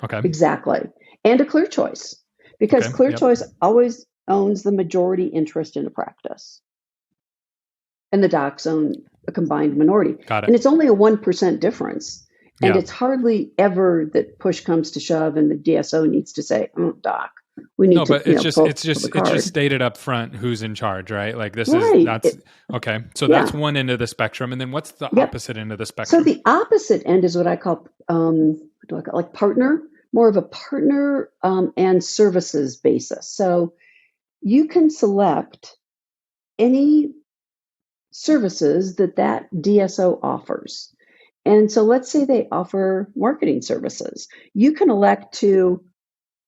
Okay. exactly. And a clear choice, because Okay. clear Yep. choice always owns the majority interest in a practice. And the docs own a combined minority. Got And it. it's only a 1% difference. And Yeah. it's hardly ever that push comes to shove and the DSO needs to say, oh, doc, we need No, to, but it's just pull it's the just it's just card. stated up front who's in charge, right? Like Right. that's okay. So that's Yeah. one end of the spectrum, and then what's the Yep. opposite end of the So spectrum? the opposite end is what I call, what do I call, like partner, more of a partner and services basis. So you can select any services that DSO offers. And so let's say they offer marketing services. You can elect to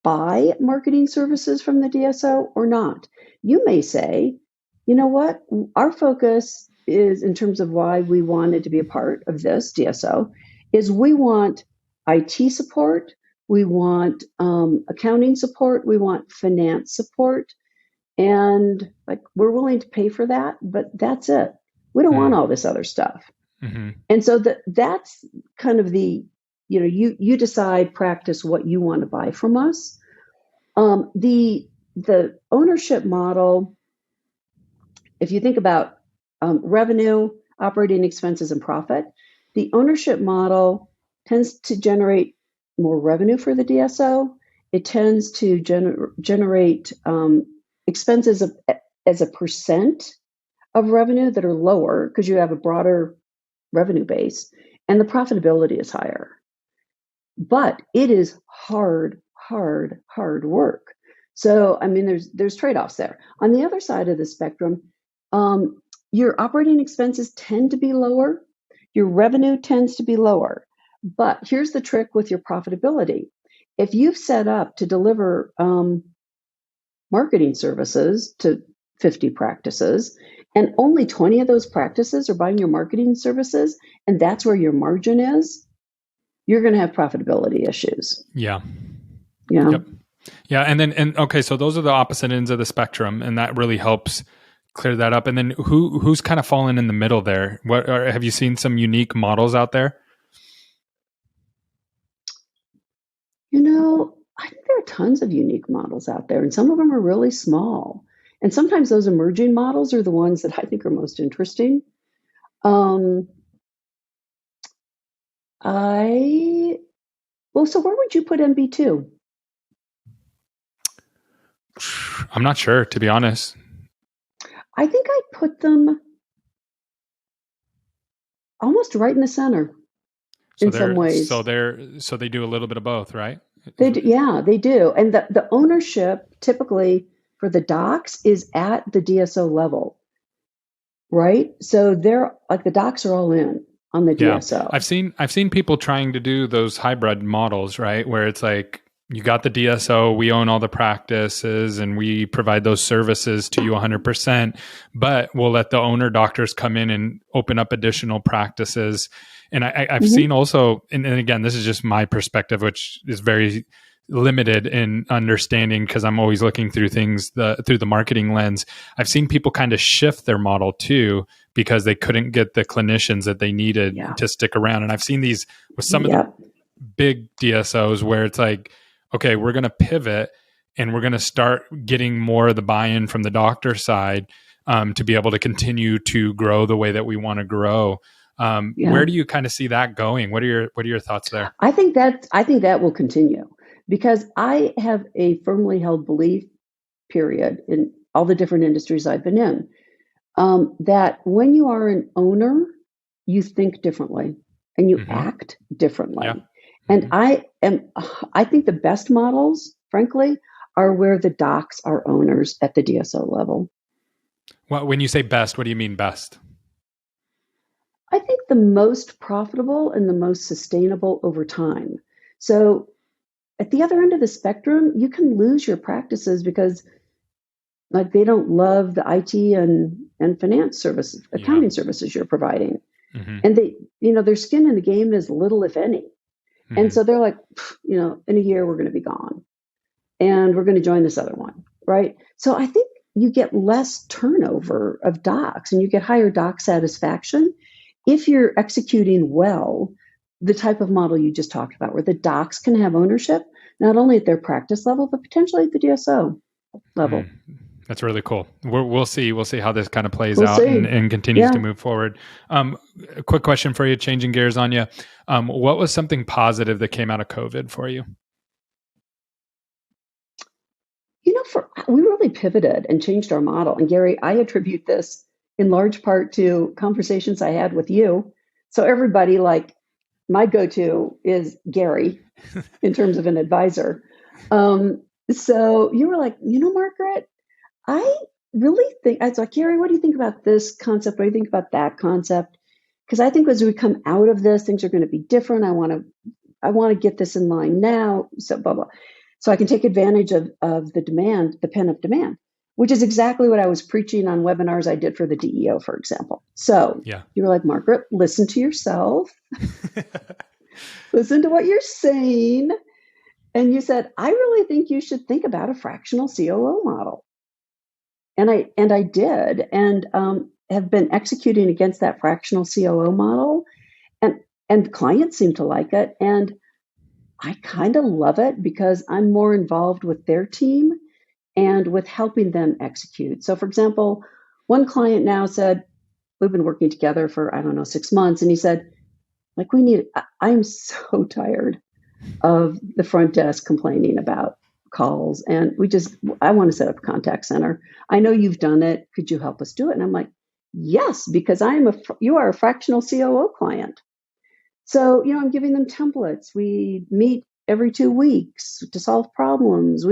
buy marketing services from the DSO or not. You may say, you know what, our focus is, in terms of why we wanted to be a part of this DSO, is we want IT support, we want accounting support, we want finance support, and like we're willing to pay for that, but that's it. We don't want all this other stuff. Mm-hmm. And so that's kind of the, you decide, practice what you want to buy from us. The ownership model, if you think about revenue, operating expenses, and profit, the ownership model tends to generate more revenue for the DSO. It tends to generate expenses as a percent of revenue that are lower because you have a broader revenue base, and the profitability is higher. But it is hard work. So, I mean, there's trade-offs there. On the other side of the spectrum, your operating expenses tend to be lower, your revenue tends to be lower. But here's the trick with your profitability. If you've set up to deliver marketing services to 50 practices, and only 20 of those practices are buying your marketing services, and that's where your margin is, you're going to have profitability issues. Yeah. Yeah. Yep. Yeah. And okay, so those are the opposite ends of the spectrum, and that really helps clear that up. And then who's kind of fallen in the middle there? Have you seen some unique models out there? I think there are tons of unique models out there, and some of them are really small. And sometimes those emerging models are the ones that I think are most interesting. So where would you put MB2? I'm not sure, to be honest. I think I'd put them almost right in the center in some ways. So they do a little bit of both, right? They do, yeah, they do. And the ownership typically for the docs is at the DSO level, right? So they're like, the docs are all in on the DSO. I've seen people trying to do those hybrid models, right? Where it's like you got the DSO, we own all the practices and we provide those services to you 100%, but we'll let the owner doctors come in and open up additional practices. And I've seen also, and again, this is just my perspective, which is very limited in understanding because I'm always looking through things through the marketing lens. I've seen people kind of shift their model too because they couldn't get the clinicians that they needed to stick around. And I've seen these with some of the big DSOs where it's like, okay, we're going to pivot and we're going to start getting more of the buy-in from the doctor side to be able to continue to grow the way that we want to grow. Where do you kind of see that going? What are your thoughts there? I think that will continue because I have a firmly held belief, period, in all the different industries I've been in, that when you are an owner, you think differently and you act differently. Yeah. And I think the best models, frankly, are where the docs are owners at the DSO level. Well, when you say best, what do you mean best? I think the most profitable and the most sustainable over time. So at the other end of the spectrum, you can lose your practices because like they don't love the IT and finance services, accounting services you're providing. And they, their skin in the game is little, if any. And so they're like, in a year, we're going to be gone and we're going to join this other one. Right. So I think you get less turnover of docs and you get higher doc satisfaction if you're executing well the type of model you just talked about, where the docs can have ownership, not only at their practice level, but potentially at the DSO level. That's really cool. We'll see how this kind of plays out and continues to move forward. A quick question for you, changing gears on you. What was something positive that came out of COVID for you? We really pivoted and changed our model. And Gary, I attribute this in large part to conversations I had with you. So everybody, like, my go-to is Gary in terms of an advisor. So you were like, Margaret, I really think, I was like, Gary, what do you think about this concept? What do you think about that concept? Because I think as we come out of this, things are going to be different. I want to get this in line now. So blah, blah. So I can take advantage of the demand, the pent-up demand, which is exactly what I was preaching on webinars I did for the DEO, for example. So you were like, Margaret, listen to yourself. Listen to what you're saying. And you said, I really think you should think about a fractional COO model. And I did, and have been executing against that fractional COO model, and clients seem to like it, and I kind of love it because I'm more involved with their team and with helping them execute. So, for example, one client now said, we've been working together for 6 months, and he said, like, I'm so tired of the front desk complaining about calls, and I want to set up a contact center. I know you've done it. Could you help us do it? And I'm like, yes, because you are a fractional COO client. So, I'm giving them templates. We meet every 2 weeks to solve problems.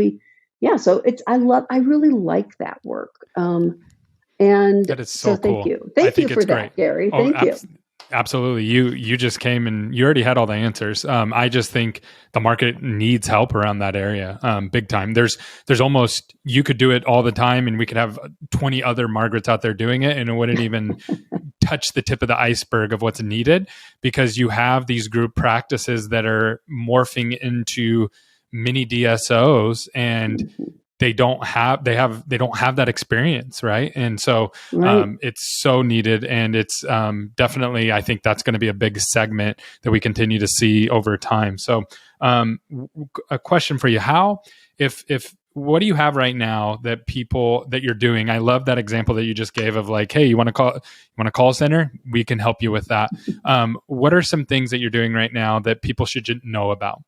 So I really like that work. And that is so cool. Thank you. Thank you for that, great. Gary. Thank you. Absolutely. You just came and you already had all the answers. I just think the market needs help around that area, big time. There's almost, you could do it all the time and we could have 20 other Margarets out there doing it and it wouldn't even touch the tip of the iceberg of what's needed, because you have these group practices that are morphing into mini DSOs and they don't have that experience, right? And so it's so needed, and it's definitely, I think that's going to be a big segment that we continue to see over time. So a question for you: what do you have right now that you're doing? I love that example that you just gave of like, hey, you want a call center? We can help you with that. What are some things that you're doing right now that people should know about?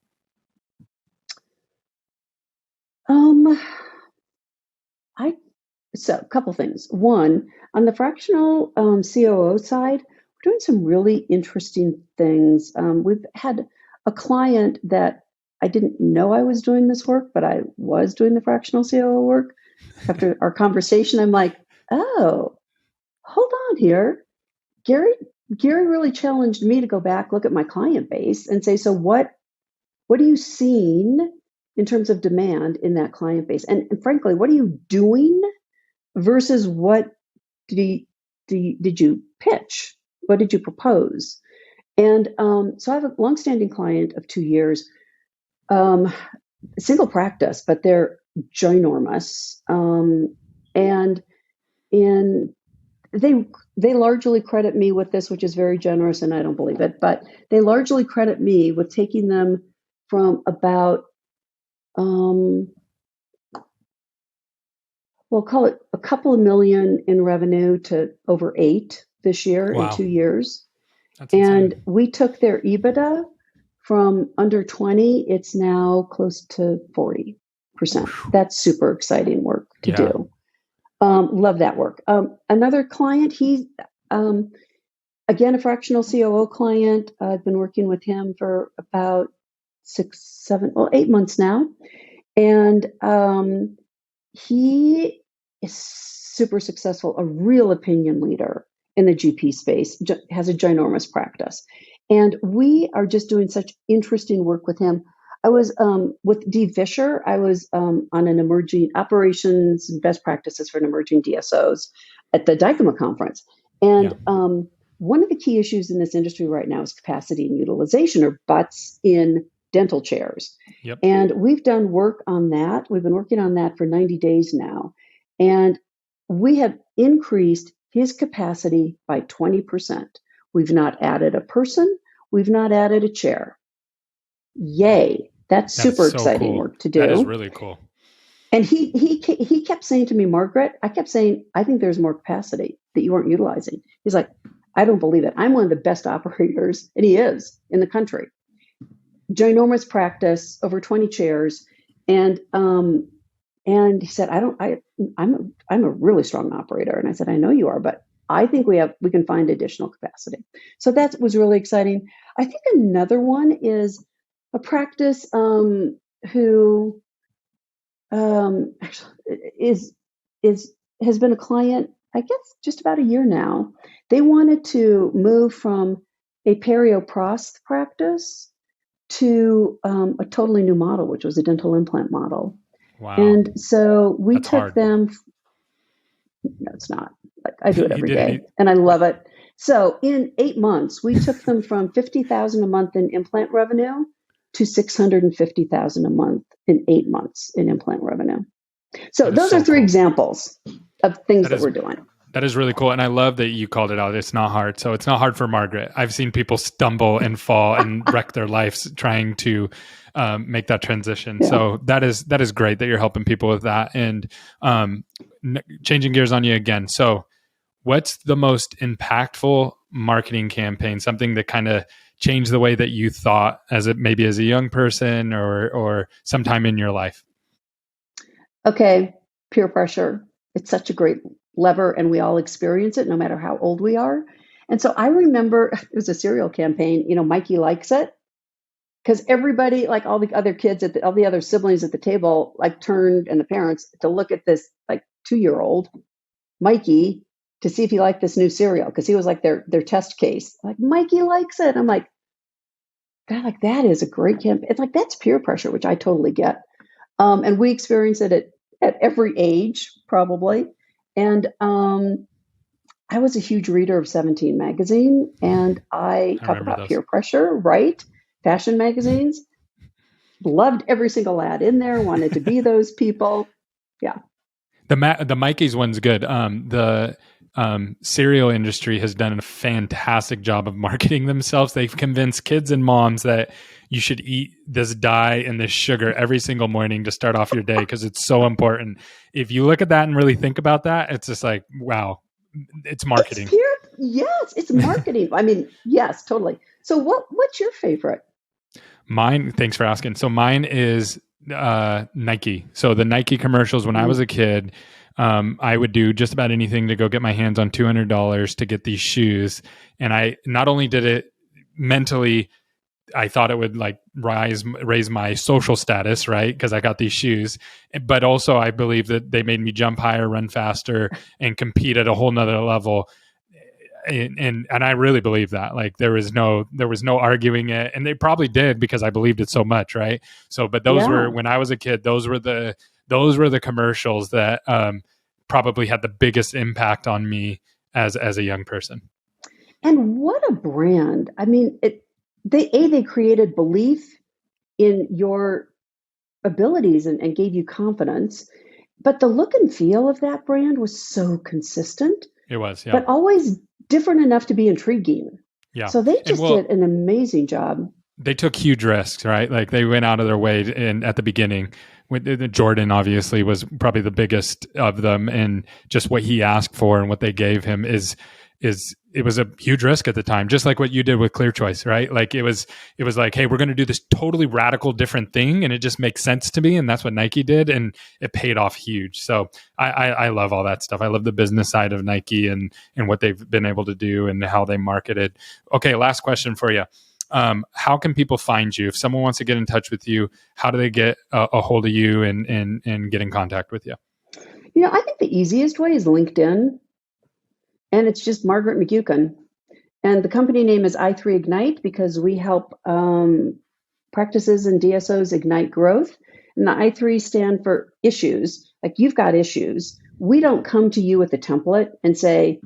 So a couple things. One, on the fractional COO side, we're doing some really interesting things. We've had a client that I didn't know I was doing this work, but I was doing the fractional COO work. After our conversation, I'm like, oh, hold on here. Gary really challenged me to go back, look at my client base and say, so what are you seeing in terms of demand in that client base? And frankly, what are you doing versus what did you pitch? What did you propose? And so I have a longstanding client of 2 years, single practice, but they're ginormous. And they largely credit me with this, which is very generous, and I don't believe it, but they largely credit me with taking them from about, we'll call it a couple of million in revenue to over 8 this year in 2 years. That's and insane. we took their EBITDA from under 20, it's now close to 40%. That's super exciting work to do. Love that work. Another client, he's, again, a fractional COO client. I've been working with him for about 8 months now. And he is super successful, a real opinion leader in the GP space, has a ginormous practice. And we are just doing such interesting work with him. I was with Dee Fisher. I was on an emerging operations and best practices for an emerging DSOs at the DICOMA conference. And one of the key issues in this industry right now is capacity and utilization, or butts in dental chairs. And we've done work on that. We've been working on that for 90 days now. And we have increased his capacity by 20%. We've not added a person. We've not added a chair. Yay. That's super so exciting work to do. That is really cool. And he kept saying to me, Margaret, I kept saying, I think there's more capacity that you aren't utilizing. He's like, I don't believe it. I'm one of the best operators, and he is, in the country. Ginormous practice, over 20 chairs. And he said, I'm a really strong operator. And I said, I know you are, but I think we can find additional capacity. So that was really exciting. I think another one is a practice who actually has been a client, I guess, just about a year now. They wanted to move from a perioprost practice to a totally new model, which was a dental implant model. Wow. And so we That's took hard. them. No, it's not. Like, I do it every day, and I love it. So in 8 months, we took them from $50,000 a month in implant revenue to $650,000 a month in 8 months in implant revenue. So those are three examples of things that we're doing. That is really cool. And I love that you called it out. It's not hard. So it's not hard for Margaret. I've seen people stumble and fall and wreck their lives trying to make that transition. Yeah. So that is great that you're helping people with that. And changing gears on you again. So what's the most impactful marketing campaign? Something that kind of changed the way that you thought maybe as a young person or sometime in your life? Okay. Peer pressure. It's such a great lever, and we all experience it no matter how old we are. And so I remember it was a cereal campaign, Mikey likes it, because everybody, like all the other kids all the other siblings at the table, like turned, and the parents, to look at this like 2-year-old Mikey to see if he liked this new cereal, because he was like their test case. Like, Mikey likes it. I'm like, God, like that is a great campaign. It's like, that's peer pressure, which I totally get. And we experience it at every age, probably. And I was a huge reader of 17 magazine, and I talk about those. Peer pressure, right? Fashion magazines. Loved every single ad in there, wanted to be those people. Yeah. The Mikey's one's good. The cereal industry has done a fantastic job of marketing themselves. They've convinced kids and moms that you should eat this dye and this sugar every single morning to start off your day, because it's so important. If you look at that and really think about that, it's just like, wow, it's marketing. Yes, it's marketing. I mean, yes, totally. So what's your favorite? Mine, thanks for asking. So mine is Nike. So the Nike commercials when I was a kid, I would do just about anything to go get my hands on $200 to get these shoes. And I not only did it mentally, I thought it would like raise my social status, right? Because I got these shoes, but also I believe that they made me jump higher, run faster, and compete at a whole nother level. and I really believe that. Like there was no arguing it, and they probably did because I believed it so much, right? So, but those were, Yeah. when I was a kid, those were the commercials that probably had the biggest impact on me as a young person. And what a brand. I mean, they created belief in your abilities and gave you confidence. But the look and feel of that brand was so consistent, It was, yeah, but always different enough to be intriguing. yeah, So they and just did an amazing job. they took huge risks, right? Like they went out of their way, and at the beginning, Jordan obviously was probably the biggest of them, and just what he asked for and what they gave him is it was a huge risk at the time, just like what you did with Clear Choice, right? Like it was like, hey, we're going to do this totally radical different thing, and it just makes sense to me, and that's what Nike did, and it paid off huge. So I love all that stuff. I love the business side of Nike and what they've been able to do and how they marketed. Okay, last question for you. How can people find you? If someone wants to get in touch with you, how do they get a hold of you and get in contact with you? I think the easiest way is LinkedIn, and it's just Margaret McGuckin. And the company name is i3 Ignite because we help practices and DSOs ignite growth. And the I3 stand for issues. Like you've got issues. We don't come to you with a template and say,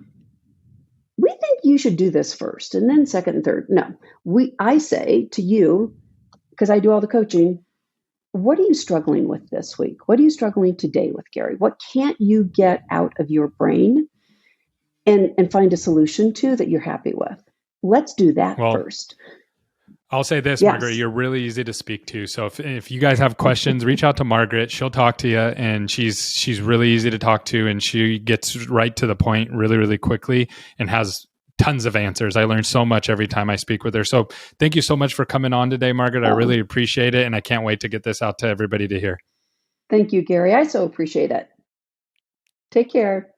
we think you should do this first and then second and third. No, I say to you, because I do all the coaching, what are you struggling with this week? What are you struggling today with, Gary? What can't you get out of your brain and find a solution to that you're happy with? Let's do that first. I'll say this, Yes. Margaret, you're really easy to speak to. So if you guys have questions, reach out to Margaret. She'll talk to you, and she's really easy to talk to, and she gets right to the point really, really quickly and has tons of answers. I learn so much every time I speak with her. So thank you so much for coming on today, Margaret. I really appreciate it, and I can't wait to get this out to everybody to hear. Thank you, Gary. I so appreciate it. Take care.